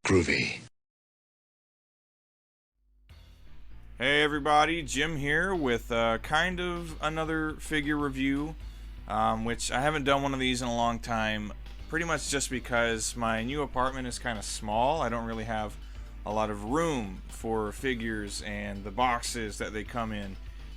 Groovy. Hey everybody, Jim here with kind of another figure review, which I haven't done one of these in a long time, pretty much just because my new apartment is kind of small. I don't really have a lot of room for figures and the boxes that they come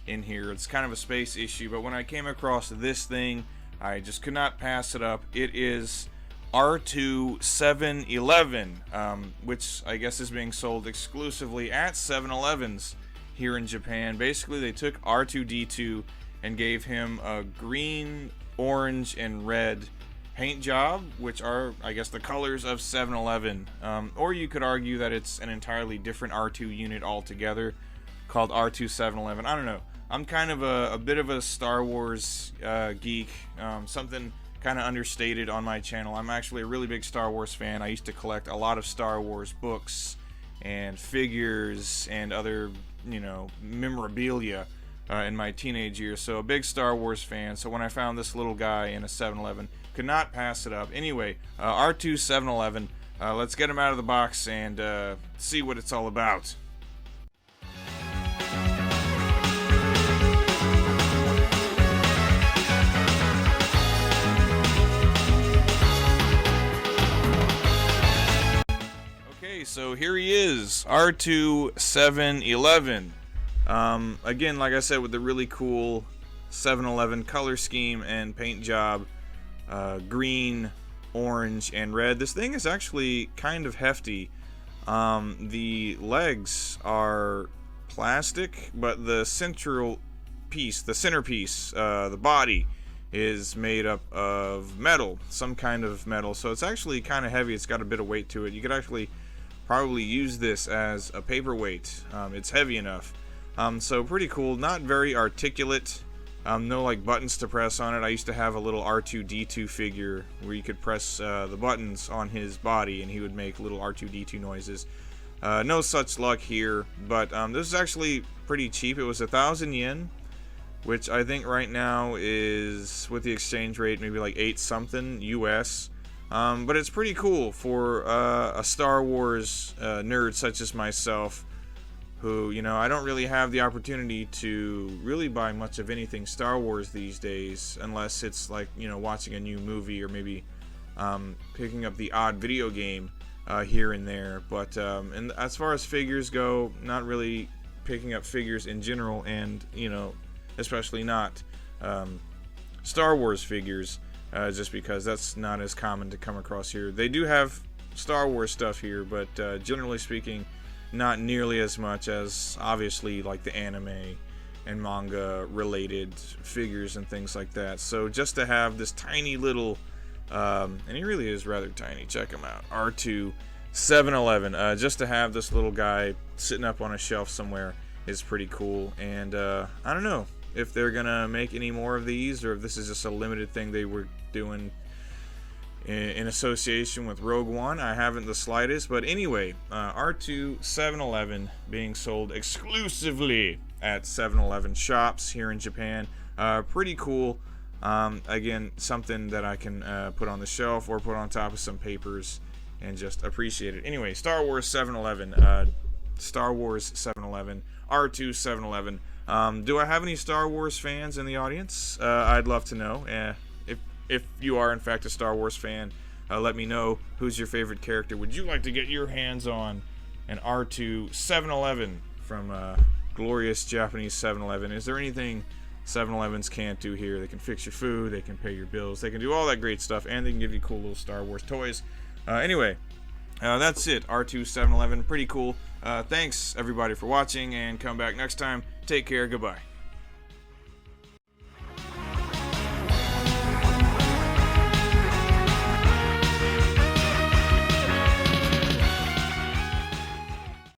in here. It's kind of a space issue, but when I came across this thing, I just could not pass it up. It is R2-711, which I guess is being sold exclusively at 7-Elevens here in Japan. Basically, they took R2-D2 and gave him a green, orange, and red paint job, which are, I guess, the colors of 7-Eleven. Or you could argue that it's an entirely different R2 unit altogether called R2-711. I don't know. I'm kind of a bit of a Star Wars geek, something kind of understated on my channel. I'm actually a really big Star Wars fan. I used to collect a lot of Star Wars books and figures and other, memorabilia in my teenage years. So a big Star Wars fan. So when I found this little guy in a 7-Eleven, could not pass it up. Anyway, R2-711, let's get him out of the box and see what it's all about. So here he is, R2-711. Again, like I said, with the really cool 7-Eleven color scheme and paint job, green, orange, and red. This thing is actually kind of hefty. The legs are plastic, but the centerpiece, the body, is made up of metal, some kind of metal. So it's actually kind of heavy. It's got a bit of weight to it. You could actually probably use this as a paperweight. It's heavy enough. So pretty cool. Not very articulate. No like buttons to press on it. I used to have a little R2-D2 figure where you could press the buttons on his body and he would make little R2-D2 noises. No such luck here, but this is actually pretty cheap. It was 1,000 yen, which I think right now is, with the exchange rate, maybe like 8 something US. But it's pretty cool for a Star Wars nerd such as myself, who, I don't really have the opportunity to really buy much of anything Star Wars these days, unless it's like, watching a new movie or maybe picking up the odd video game here and there. But and as far as figures go, not really picking up figures in general, and, especially not Star Wars figures. Just because that's not as common to come across here. They do have Star Wars stuff here, but generally speaking, not nearly as much as, obviously, like the anime and manga related figures and things like that. So just to have this tiny little, and he really is rather tiny, check him out, R2-711, just to have this little guy sitting up on a shelf somewhere is pretty cool. And I don't know if they're gonna make any more of these, or if this is just a limited thing they were doing in association with Rogue One. I haven't the slightest. But anyway, R2-711 being sold exclusively at 7-Eleven shops here in Japan. Pretty cool. Again, something that I can put on the shelf or put on top of some papers and just appreciate it. Anyway, Star Wars 7-Eleven, R2-711. Do I have any Star Wars fans in the audience? I'd love to know. If you are in fact a Star Wars fan, let me know who's your favorite character. Would you like to get your hands on an R2-711 from glorious Japanese 7-Eleven? Is there anything 7-Elevens can't do here? They can fix your food, they can pay your bills, they can do all that great stuff, and they can give you cool little Star Wars toys. Anyway, that's it. R2-711, pretty cool. Thanks everybody for watching, and come back next time. Take care. Goodbye.